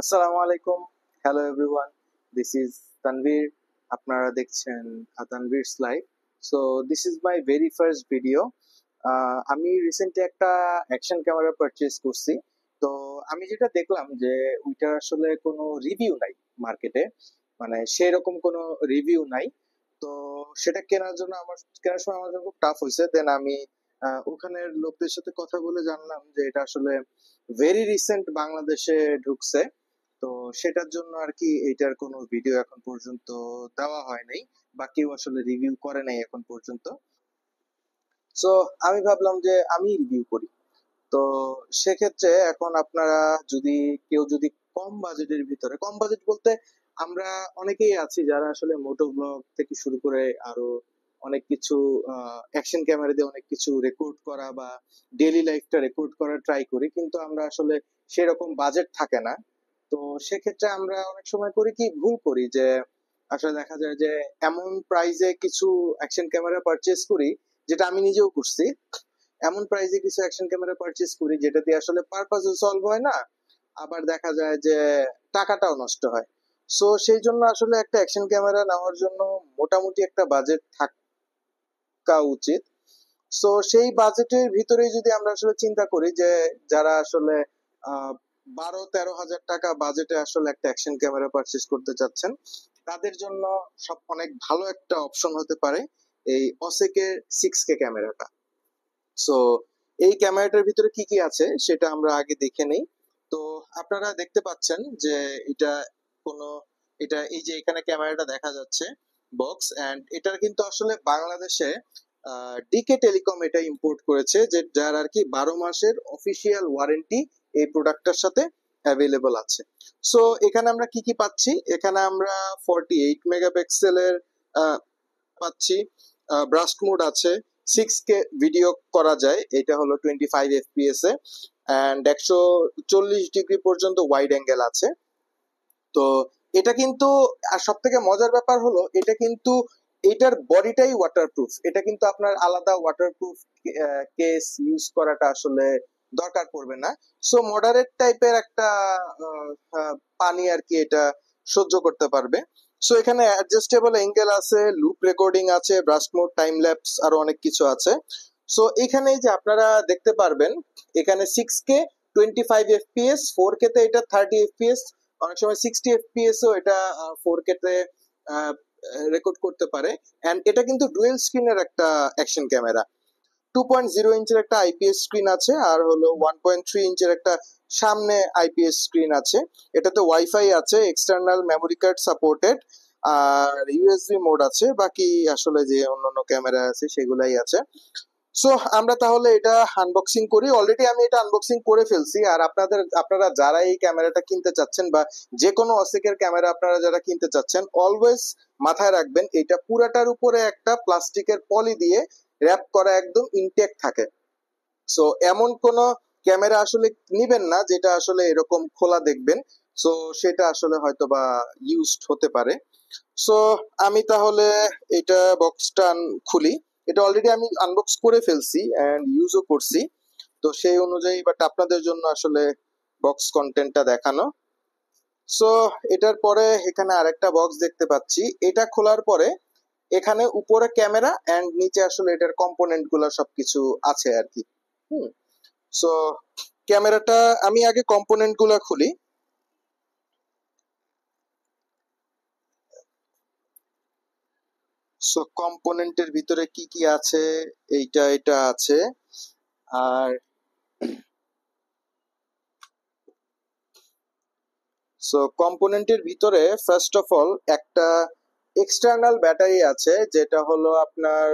আসসালামু আলাইকুম। Hello everyone, this is Tanvir. আপনারা দেখছেন Tanvir's live. So this is my very first video. আমি রিসেন্টলি একটা অ্যাকশন ক্যামেরা পারচেজ করছি। তো আমি যেটা দেখলাম যে ওইটার আসলে কোনো রিভিউ নাই মার্কেটে, মানে সেরকম কোনো রিভিউ নাই। তো সেটা কেনার সময় আমার জন্য খুব টাফ হয়েছে। দেন আমি ওখানের লোকদের সাথে কথা বলে জানলাম যে এটা আসলে ভেরি রিসেন্ট বাংলাদেশে ঢুকছে। তো সেটার জন্য আর কি এটার কোনো ভিডিও এখন পর্যন্ত দেওয়া হয় নাই, বা কেউ আসলে রিভিউ করে নাই এখন পর্যন্ত। সো আমি ভাবলাম যে আমি রিভিউ করি। তো সেক্ষেত্রে এখন আপনারা যদি যদি কম বাজেট বলতে আমরা অনেকেই আছি যারা আসলে মোটো ব্লগ থেকে শুরু করে আরো অনেক কিছু অ্যাকশন ক্যামেরা দিয়ে অনেক কিছু রেকর্ড করা বা ডেইলি লাইফটা রেকর্ড করার ট্রাই করি, কিন্তু আমরা আসলে সেরকম বাজেট থাকে না। তো সেক্ষেত্রে আমরা অনেক সময় করি কি, ভুল করি যে আসলে দেখা যায় যে এমন প্রাইজে কিছু অ্যাকশন ক্যামেরা পারচেজ করি, যেটা আমি নিজেও করছি। এমন প্রাইসে কিছু অ্যাকশন ক্যামেরা পারচেজ করি যেটা দিয়ে আসলে পারপাসও সলভ হয় না, আবার দেখা যায় যে টাকাটাও নষ্ট হয়। সো সেই জন্য আসলে একটা অ্যাকশন ক্যামেরা নেওয়ার জন্য মোটামুটি একটা বাজেট থাকা উচিত। সো সেই বাজেটের ভিতরেই যদি আমরা আসলে চিন্তা করি যে যারা আসলে 12-13 হাজার টাকা বাজেটে আসলে একটা অ্যাকশন ক্যামেরা পারচেজ করতে চাচ্ছেন, তাদের জন্য অনেক ভালো একটা অপশন হতে পারে এই অসেকের 6K ক্যামেরাটা। সো এই ক্যামেরাটার ভিতরে কি কি আছে সেটা আমরা আগে দেখে নেই। তো আপনারা দেখতে পাচ্ছেন যে এটা কোনো এই যে এখানে ক্যামেরাটা দেখা যাচ্ছে বক্স, এন্ড এটার কিন্তু আসলে বাংলাদেশে ডিকে টেলিকম এটা ইম্পোর্ট করেছে, যে যার আর কি 12 মাসের অফিসিয়াল ওয়ারেন্টি এই প্রোডাক্টটার সাথে অ্যাভেলেবল আছে। সো এখানে আমরা কি কি পাচ্ছি, এখানে আমরা 48 মেগাপিক্সেলের পাচ্ছি, ব্রাস্ট মোড আছে, 6K ভিডিও করা যায়, এটা হলো 25 FPS এ, অ্যান্ড 140 ডিগ্রি পর্যন্ত ওয়াইড অ্যাঙ্গেল আছে। তো এটা কিন্তু, আর সব থেকে মজার ব্যাপার হলো এটা কিন্তু এটার বডিটাই ওয়াটারপ্রুফ। এটা কিন্তু আপনার আলাদা ওয়াটারপ্রুফ কেস ইউজ করাটা আসলে দরকার পড়বে না। সো মডারেট টাইপের একটা পানি আর কি এটা সহ্য করতে পারবে। সো এখানে অ্যাডজাস্টেবল অ্যাঙ্গেল আছে, লুপ রেকর্ডিং আছে, ব্রাস্ট মোড, টাইম ল্যাপস, আরো অনেক কিছু আছে। সো এখানে যে আপনারা দেখতে পারবেন, এখানে 6K 25 FPS, 4K তে এটা 30 FPS, অনেক সময় 60 FPS ও এটা 4K তে রেকর্ড করতে পারে। এন্ড এটা কিন্তু ডুয়েল স্ক্রিনের একটা অ্যাকশন ক্যামেরা। 2.0 ইঞ্চের একটা আইপিএস স্ক্রিন আছে, আর হলো 1.3 ইঞ্চের একটা সামনে আইপিএস স্ক্রিন আছে। এটাতে ওয়াইফাই আছে, এক্সটার্নাল মেমোরি কার্ড সাপোর্টেড, আর ইউএসবি মোড আছে। বাকি আসলে যে অন্যান্য ক্যামেরা আছে সেগুলাই আছে। সো আমরা তাহলে এটা আনবক্সিং করি। অলরেডি আমি এটা আনবক্সিং করে ফেলছি। আর আপনারা যারা এই ক্যামেরাটা কিনতে চাচ্ছেন, বা যে কোনো অসেকের ক্যামেরা আপনারা যারা কিনতে চাচ্ছেন, অলওয়েজ মাথায় রাখবেন এটা পুরাটার উপরে একটা প্লাস্টিকের পলি দিয়ে র্যাপ করা একদম ইনটেক থাকে। সো এমন কোন ক্যামেরা আসলে নিবেন না যেটা আসলে এরকম খোলা দেখবেন। সো সেটা আসলে হয়তো বা ইউজড হতে পারে। সো আমি তাহলে এটা বক্সটা খুলি। এটা অলরেডি আমি আনবক্স করে ফেলছি এন্ড ইউজও করছি। তো সেই অনুযায়ী বাট আপনাদের জন্য আসলে বক্স কন্টেন্টটা দেখানো। সো এটার পরে এখানে আরেকটা বক্স দেখতে পাচ্ছি। এটা খোলার পরে এখানে উপরে ক্যামেরা এন্ড নিচে আসলে এটার কম্পোনেন্ট গুলা সবকিছু আছে আর কি। হুম। সো ক্যামেরাটা আমি আগে কম্পোনেন্ট গুলা খুলি। সো কম্পোনেন্টের ভিতরে কি কি আছে, এটা আছে। আর সো কম্পোনেন্টের ভিতরে ফার্স্ট অফ অল একটা এক্সটার্নাল ব্যাটারি আছে, যেটা হলো আপনার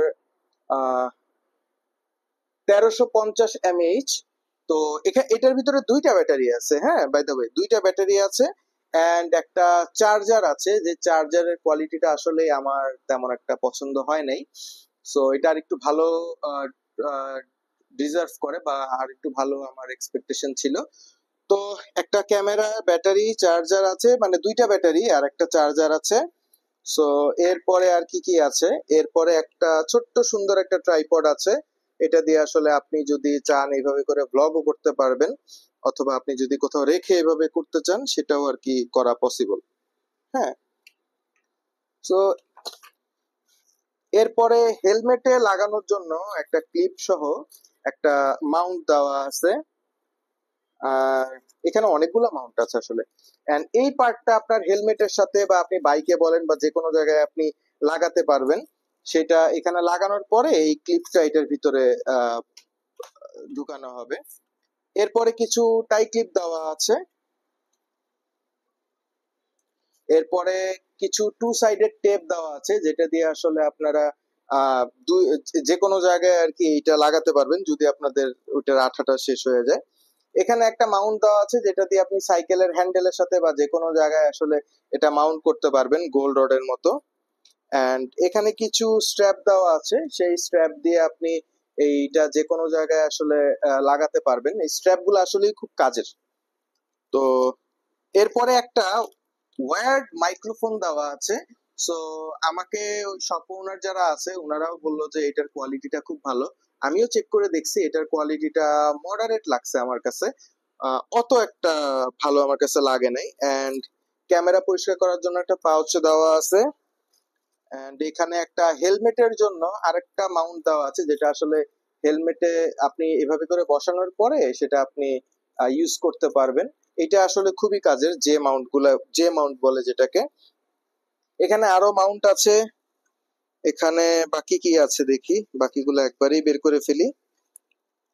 1350 mAh। তো এটার ভিতরে দুইটা ব্যাটারি আছে, হ্যাঁ, বাই দ্য ওয়ে দুইটা ব্যাটারি আছে, এন্ড একটা চার্জার আছে, যে চার্জারের কোয়ালিটিটা আসলে আমার তেমন একটা পছন্দ হয় নাই। সো এটা আর একটু ভালো ডিজার্ভ করে, বা আর একটু ভালো আমার এক্সপেকটেশন ছিল। তো একটা ক্যামেরা, ব্যাটারি, চার্জার আছে, মানে দুইটা ব্যাটারি আর একটা চার্জার আছে। সো এরপরে আর কি কি আছে, এরপরে একটা ছোট্ট সুন্দর একটা ট্রাইপড আছে। এটা দিয়ে আসলে আপনি যদি চান এইভাবে করে ব্লগও করতে পারবেন। অথবা আপনি যদি কোথাও রেখে এভাবে করতে চান সেটাও আর কি করা পসিবল। হ্যাঁ, তো এরপরে হেলমেটে লাগানোর জন্য একটা ক্লিপ সহ একটা মাউন্ট দেওয়া আছে। আর এখানে অনেকগুলো মাউন্ট আছে আসলে। এন্ড এই পার্টটা আপনার হেলমেটের সাথে বা আপনি বাইকে বলেন বা যে কোনো জায়গায় আপনি লাগাতে পারবেন। সেটা এখানে লাগানোর পরে এই ক্লিপটা এটার ভিতরে ঢুকানো হবে। এরপরে কিছু টাই ক্লিপ দেওয়া আছে। এরপরে কিছু টু সাইডেড টেপ দেওয়া আছে যেটা দিয়ে আসলে আপনারা যে কোনো জায়গায় আর কি এটা লাগাতে পারবেন যদি আপনাদের ওইটার আঠাটা শেষ হয়ে যায়। এখানে একটা মাউন্ট দেওয়া আছে যেটা দিয়ে আপনি সাইকেলের হ্যান্ডেলের সাথে বা যে কোনো জায়গায় আসলে এটা মাউন্ট করতে পারবেন গোল রডের মতো। এন্ড এখানে কিছু স্ট্র্যাপ দেওয়া আছে, সেই স্ট্র্যাপ দিয়ে আপনি এইটা যে কোনো জায়গায় আসলে লাগাতে পারবেন। এই স্ট্র্যাপ গুলো আসলেই খুব কাজের। তো এরপরে একটা ওয়্যার্ড মাইক্রোফোন দেওয়া আছে। সো আমাকে ওই শপ ওনার যারা আছে ওনারাও বললো যে এটার কোয়ালিটিটা খুব ভালো। আমিও চেক করে দেখছি, এটার কোয়ালিটিটা মডারেট লাগছে আমার কাছে, অত একটা ভালো আমার কাছে লাগে নাই। এন্ড ক্যামেরা পরিষ্কার করার জন্য একটা পাউচ দেওয়া আছে। এন্ড এখানে একটা হেলমেটের জন্য আরেকটা মাউন্ট দেওয়া আছে যেটা আসলে হেলমেটে আপনি এভাবে করে বসানোর পরে সেটা আপনি ইউজ করতে পারবেন। এটা আসলে খুবই কাজের, যে মাউন্ট বলে যেটাকে। এখানে আরো মাউন্ট আছে। এখানে বাকি কি আছে দেখি, বাকিগুলো একবারেই বের করে ফেলি।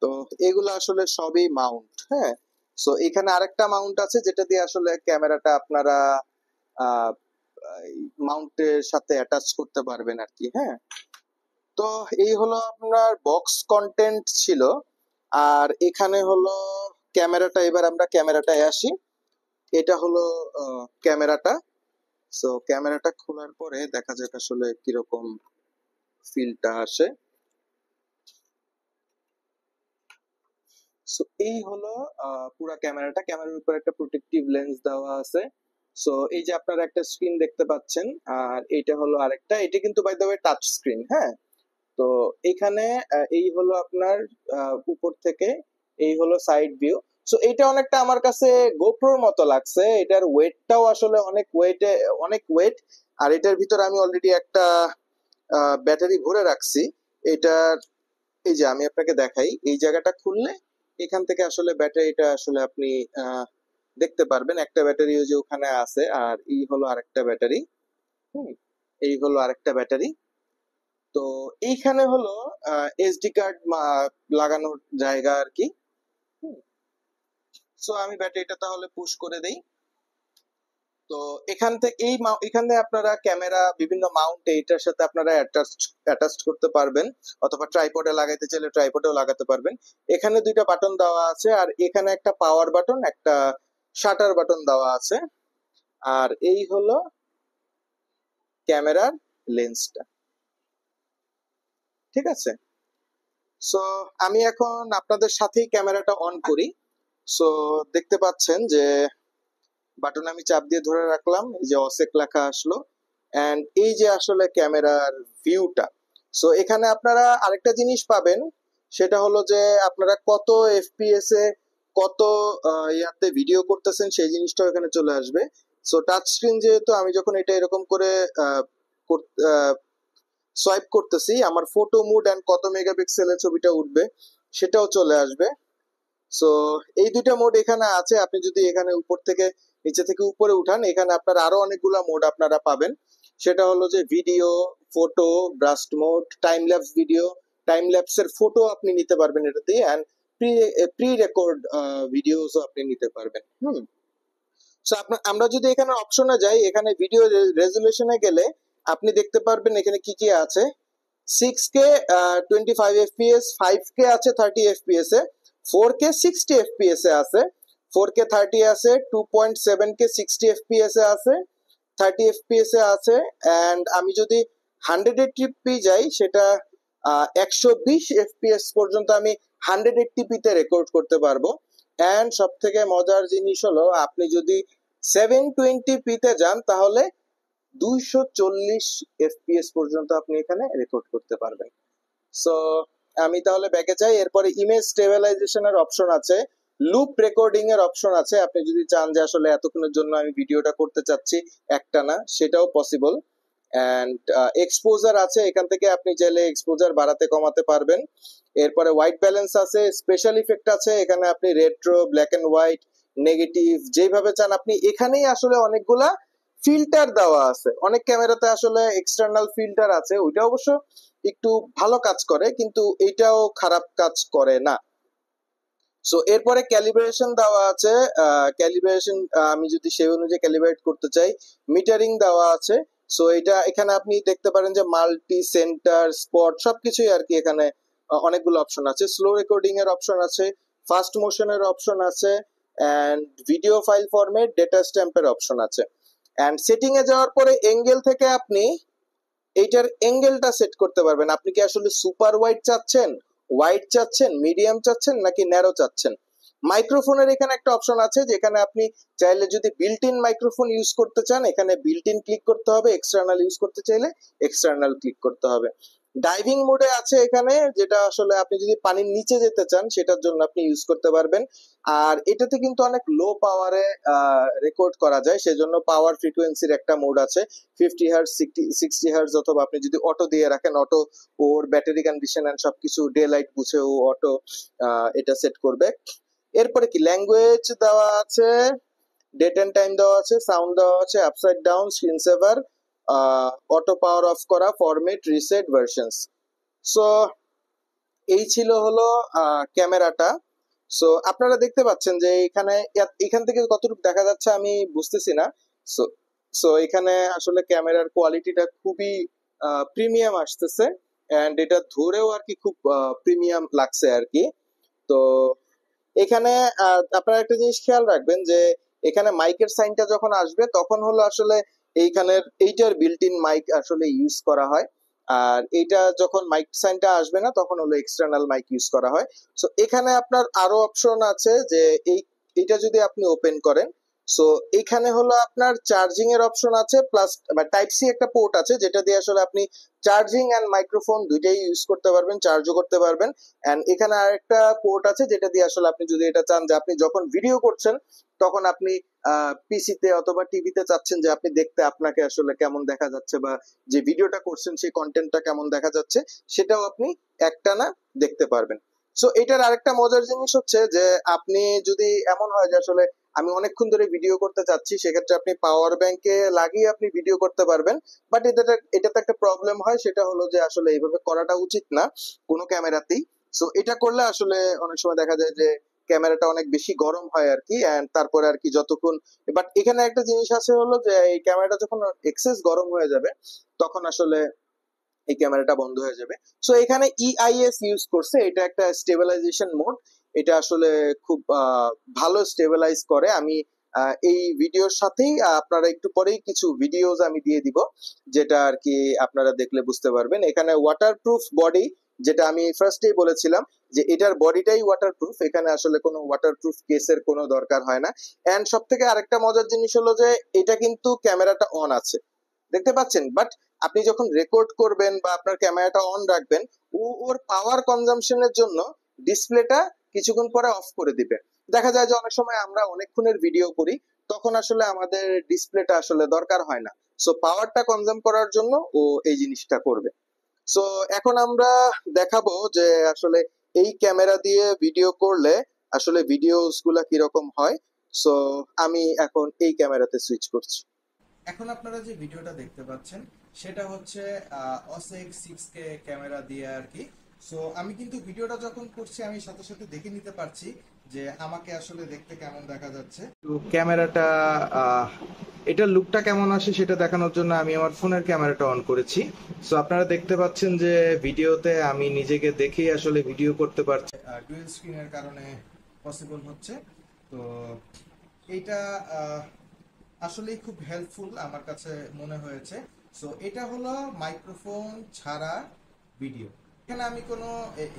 তো এগুলো আসলে সবই মাউন্ট। হ্যাঁ, সো এখানে আরেকটা মাউন্ট আছে যেটা দিয়ে আসলে ক্যামেরাটা আপনারা মাউন্টের সাথে অ্যাটাচ করতে পারবেন আর কি। হ্যাঁ, তো এই হলো আপনার বক্স কন্টেন্ট ছিল। আর এখানে হলো ক্যামেরাটা। এবার আমরা ক্যামেরাটায় আসি। এটা হলো ক্যামেরাটা। সো ক্যামেরাটা খোলার পরে দেখা যাক আসলে কিরকম ফিলটা আসে। সো এই হলো পুরা ক্যামেরাটা। ক্যামেরার উপর একটা প্রোটেক্টিভ লেন্স দেওয়া আছে। সো এই যে আপনারা একটা স্ক্রিন দেখতে পাচ্ছেন, আর এইটা হলো আরেকটা। এটা কিন্তু by the way touch screen. হ্যাঁ, তো এখানে এই হলো আপনার উপর থেকে এই হলো সাইড ভিউ। সো এটা অনেকটা আমার কাছে গোপ্রোর মতো লাগছে। এটার ওয়েটটাও আসলে অনেক ওয়েট। আর এটার ভিতরে আমি অলরেডি একটা ব্যাটারি ভরে রাখছি। এটার এই যে আমি আপনাকে দেখাই, এই জায়গাটা খুললে এখান থেকে আসলে ব্যাটারিটা আসলে আপনি দেখতে পারবেন। একটা ব্যাটারি ওই যে ওখানে আছে, আর এই হলো আরেকটা ব্যাটারি। হুম, এই হলো আরেকটা ব্যাটারি। তো এইখানে হলো এসডি কার্ড লাগানোর জায়গা আর কি। সো আমি ব্যাটারিটা তাহলে পুশ করে দেই। তো এখান থেকে এখানে আপনারা ক্যামেরা বিভিন্ন মাউন্ট এইটার সাথে আপনারা অ্যাটাচ করতে পারবেন, অথবা ট্রাইপডে লাগাইতে চাইলে ট্রাইপডেও লাগাতে পারবেন। এখানে দুইটা বাটন দেওয়া আছে, আর এখানে একটা পাওয়ার বাটন, একটা শাটার বাটন দেওয়া আছে। আর এই হলো ক্যামেরার লেন্সটা। ঠিক আছে, সো আমি এখন আপনাদের সাথেই ক্যামেরাটা অন করি। সো দেখতে পাচ্ছেন যে বাটন আমি চাপ দিয়ে ধরে রাখলাম, এই যে অসেক লেখা আসলো। এন্ড এই যে আসলে ক্যামেরার ভিউটা। সো এখানে আপনারা আরেকটা জিনিস পাবেন, সেটা হলো যে আপনারা কত এফপিএস এ কত ইয়াতে ভিডিও করতেছেন সেই জিনিসটাও এখানে চলে আসবে। সো টাচ স্ক্রিন যেহেতু, আমি যখন এটা এরকম করে সোয়াইপ করতেছি, আমার ফটো মুড এন্ড কত মেগাপিক্সেলের ছবিটা উঠবে সেটাও চলে আসবে। সো এই দুইটা মোড এখানে আছে। আপনি যদি এখানে উপর থেকে নিচে থেকে উপরে উঠান, এখানে আপনার আরো অনেকগুলা মোড আপনারা পাবেন। সেটা হলো যে video, photo, burst mode, time lapse video, time ল্যাপসের ফটো আপনি নিতে পারবেন এটা দিয়ে। এন্ড প্রি রেকর্ড ভিডিওসও আপনি নিতে পারবেন। সো আমরা যদি এখানে অপশনে যাই, এখানে ভিডিও রেজুলেশনে গেলে আপনি দেখতে পারবেন এখানে কি কি আছে। 6K 25 FPS, 5K আছে 30 FPS এ, 4K 60 FPS এ আছে, 4K 30 আছে, 2.7K 60 FPS এ আছে, 30 FPS এ আছে। এন্ড আমি যদি 180p যাই, সেটা 120 FPS পর্যন্ত আমি 180p তে রেকর্ড করতে পারবো। এন্ড সব থেকে মজার জিনিস হলো, আপনি যদি 720p তে যান তাহলে 240 FPS পর্যন্ত আপনি এখানে রেকর্ড করতে পারবেন। সো আমি তাহলে ব্যাকে যাই। এরপরে ইমেজ স্টেবিলাইজেশনের অপশন আছে, লুপ রেকর্ডিং এর অপশন আছে, আপনি যদি চান যে আসলে এতক্ষণের জন্য আমি ভিডিওটা করতে চাচ্ছি একটানা, সেটাও পসিবল। অ্যান্ড এক্সপোজার আছে, এখান থেকে আপনি চাইলে এক্সপোজার বাড়াতে কমাতে পারবেন। এরপরে হোয়াইট ব্যালেন্স আছে, স্পেশাল ইফেক্ট আছে, এখানে আপনি retro, black and white, negative যেভাবে চান আপনি। এখানেই আসলে অনেকগুলা ফিল্টার দেওয়া আছে, অনেক ক্যামেরাতে আসলে এক্সটার্নাল ফিল্টার আছে, ওইটা অবশ্য একটু ভালো কাজ করে, কিন্তু এটাও খারাপ কাজ করে না। সো এরপরে ক্যালিব্রেশন দেওয়া আছে, ক্যালিব্রেশন আমি যদি সেই অনুযায়ী ক্যালিব্রেট করতে চাই, মিটারিং দেওয়া আছে। সো এটা এখানে আপনি দেখতে পারেন যে মাল্টি, সেন্টার, স্পট সবকিছুই আর কি এখানে অনেকগুলো অপশন আছে। স্লো রেকর্ডিং এর অপশন আছে, ফাস্ট মোশনের অপশন আছে, and video file format, data স্ট্যাম্পের অপশন আছে। এন্ড সেটিং এ যাওয়ার পরে এঙ্গেল থেকে আপনি এইটার এঙ্গেলটা সেট করতে পারবেন। আপনি কি আসলে সুপার ওয়াইড চাচ্ছেন, ওয়াইড চাচ্ছেন, মিডিয়াম চাচ্ছেন, নাকি ন্যারো চাচ্ছেন। মাইক্রোফোনের এখানে একটা অপশন আছে, যেখানে আপনি চাইলে যদি বিল্ট ইন মাইক্রোফোন ইউজ করতে চান, এখানে বিল্ট ইন ক্লিক করতে হবে, এক্সটার্নাল ইউজ করতে চাইলে এক্সটার্নাল ক্লিক করতে হবে। ডাইভিং মোডে আছে এখানে, যেটা আসলে আপনি যদি পানির নিচে যেতে চান সেটার জন্য আপনি ইউজ করতে পারবেন। আর এটাতে কিন্তু অনেক লো পাওয়ারে রেকর্ড করা যায়, সেজন্য পাওয়ার ফ্রিকোয়েন্সির একটা মোড আছে, 50 হার্জ, 60 হার্জ, অথবা আপনি যদি অটো দিয়ে রাখেন, অটো ওর ব্যাটারি কন্ডিশন এন্ড সবকিছু ডে লাইট বুঝে ও অটো এটা সেট করবে। এরপরে কি ল্যাঙ্গুয়েজ দেওয়া আছে, ডেট এন্ড টাইম দেওয়া আছে, সাউন্ড দেওয়া আছে, upside down, screen saver, auto power off করা, ফরম্যাট, রিসেট, ভার্সনস। সো এই ছিল হলো ক্যামেরাটা। সো আপনারা দেখতে পাচ্ছেন যে এখান থেকে কতটুকু দেখা যাচ্ছে আমি বুঝতেছি না। সো সো এখানে আসলে ক্যামেরার কোয়ালিটিটা খুবই প্রিমিয়াম আসতেছে, এন্ড এটা ধরেও আর কি খুব প্রিমিয়াম লাগছে আর কি। তো এখানে আপনারা একটা জিনিস খেয়াল রাখবেন যে এখানে মাইকের সাইনটা যখন আসবে তখন হলো আসলে এইটার বিল্ট ইন মাইক আসলে ইউজ করা হয়, আর এইটা যখন মাইক সাইনটা আসবে না তখন হলো এক্সটার্নাল মাইক ইউজ করা হয়। সো এখানে আপনার আরো অপশন আছে যে এইটা যদি আপনি ওপেন করেন, সো এখানে হলো আপনার চার্জিং এর অপশন আছে, প্লাস টাইপ সি একটা পোর্ট আছে, যেটা দিয়ে আসলে আপনি চার্জিং এন্ড মাইক্রোফোন দুইটাই ইউজ করতে পারবেন, চার্জও করতে পারবেন। এন্ড এখানে আরেকটা পোর্ট আছে, যেটা দিয়ে আসলে আপনি যদি এটা চান যে আপনি যখন ভিডিও করছেন তখন আপনি পিসিতে অথবা টিভিতে চাচ্ছেন যে আপনি দেখতে আপনাকে আসলে কেমন দেখা যাচ্ছে, বা যে ভিডিওটা করছেন সেই কন্টেন্টটা কেমন দেখা যাচ্ছে, সেটাও আপনি একটানা দেখতে পারবেন। সো এটার আরেকটা মজার জিনিস হচ্ছে যে আপনি যদি এমন হয় যে আসলে আমি অনেকক্ষণ ধরে ভিডিও করতে চাচ্ছি, সেক্ষেত্রে আপনি পাওয়ার ব্যাংকে লাগিয়ে আপনি ভিডিও করতে পারবেন। বাট এটাতে একটা প্রবলেম হয়, সেটা হলো যে আসলে এইভাবে করাটা উচিত না কোনো ক্যামেরাতেই। সো এটা করলে আসলে অনেক সময় দেখা যায় যে ক্যামেরাটা অনেক বেশি গরম হয় আর কি, এন্ড তারপরে আর কি যতক্ষণ, বাট এখানে একটা জিনিস আছে হলো যে এই ক্যামেরাটা যখন এক্সেস গরম হয়ে যাবে তখন আসলে এই ক্যামেরাটা বন্ধ হয়ে যাবে। সো এখানে ইআইএস ইউজ করছে, এটা একটা স্টেবিলাইজেশন মোড, এটা আসলে খুব ভালো স্টেবিলাইজ করে। আমি এই ভিডিওর সাথেই আপনারা একটু পরেই কিছু ভিডিওস আমি দিয়ে দিব, যেটা আর কি আপনারা দেখলে বুঝতে পারবেন। এখানে ওয়াটারপ্রুফ বডি, যেটা আমি ফার্স্টেই বলেছিলাম যে এটার বডিটাই ওয়াটারপ্রুফ, এখানে আসলে কোনো ওয়াটারপ্রুফ কেসের কোনো দরকার হয় না। এন্ড সব থেকে আরেকটা মজার জিনিস হলো যে এটা কিন্তু ক্যামেরাটা অন আছে, দেখতে পাচ্ছেন, বাট আপনি যখন রেকর্ড করবেন বা আপনার ক্যামেরাটা অন রাখবেন, ওর পাওয়ার কনজাম্পশনের জন্য ডিসপ্লেটা কিছুক্ষণ পরে অফ করে দিবে। দেখা যায় যে অনেক সময় আমরা অনেকক্ষণের ভিডিও করি, তখন আসলে আমাদের ডিসপ্লেটা আসলে দরকার হয় না। সো পাওয়ারটা কনজাম করার জন্য ও এই জিনিসটা করবে। সো এখন আমরা দেখাবো যে আসলে এই ক্যামেরা দিয়ে ভিডিও করলে আসলে ভিডিওস গুলা কিরকম হয়। সো আমি এখন এই ক্যামেরাতে সুইচ করছি। এখন আপনারা যে ভিডিওটা দেখতে পাচ্ছেন সেটা হচ্ছে OSEC 6K ক্যামেরা দিয়ে আর কি। সো আমি কিন্তু ভিডিওটা যখন করছি আমি সাথে সাথে দেখে নিতে পারছি যে আমাকে আসলে দেখতে কেমন দেখা যাচ্ছে। তো ক্যামেরাটা এটার লুকটা কেমন আসে সেটা দেখানোর জন্য আমি আমার ফোনের ক্যামেরাটা অন করেছি। সো আপনারা দেখতে পাচ্ছেন যে ভিডিওতে আমি নিজেকে দেখেই আসলে ভিডিও করতে পারছি, ডুয়েল স্ক্রিনের কারণে পসিবল হচ্ছে। তো এইটা আসলেই খুব হেল্পফুল আমার কাছে মনে হয়েছে। সো এটা হলো মাইক্রোফোন ছাড়া ভিডিও, এখানে আমি কোনো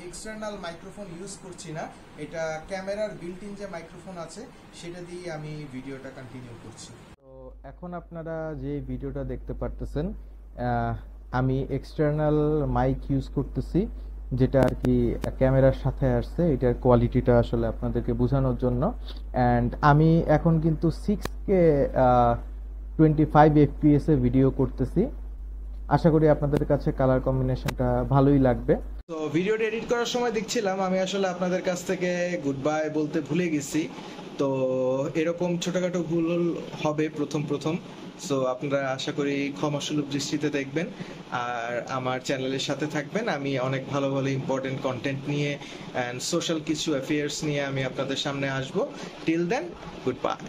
এক্সটার্নাল মাইক্রোফোন ইউজ করছি না, এটা ক্যামেরার বিল্ট ইন যে মাইক্রোফোন আছে সেটা দিয়ে আমি ভিডিওটা কন্টিনিউ করছি। তো এখন আপনারা যে ভিডিওটা দেখতে পারতেছেন আমি এক্সটার্নাল মাইক ইউজ করতেছি, যেটা আর কি ক্যামেরার সাথে আসছে, এটার কোয়ালিটিটা আসলে আপনাদেরকে বোঝানোর জন্য। অ্যান্ড আমি এখন কিন্তু 6K 25 FPS এ ভিডিও করতেছি। আশা করি আপনাদের কাছে কালার কম্বিনেশনটা ভালোই লাগবে। তো ভিডিওটা এডিট করার সময় দেখছিলাম আমি আসলে আপনাদের কাছ থেকে গুড বাই বলতে ভুলে গেছি। তো এরকম ছোটখাটো ভুল হবে প্রথম প্রথম। সো আপনারা আশা করি ক্ষমাসুলভ দৃষ্টিতে দেখবেন আর আমার চ্যানেলের সাথে থাকবেন। আমি অনেক ভালো ভালো ইম্পর্টেন্ট কন্টেন্ট নিয়ে অ্যান্ড সোশ্যাল কিছু অ্যাফেয়ার্স নিয়ে আমি আপনাদের সামনে আসবো। Till then, good bye.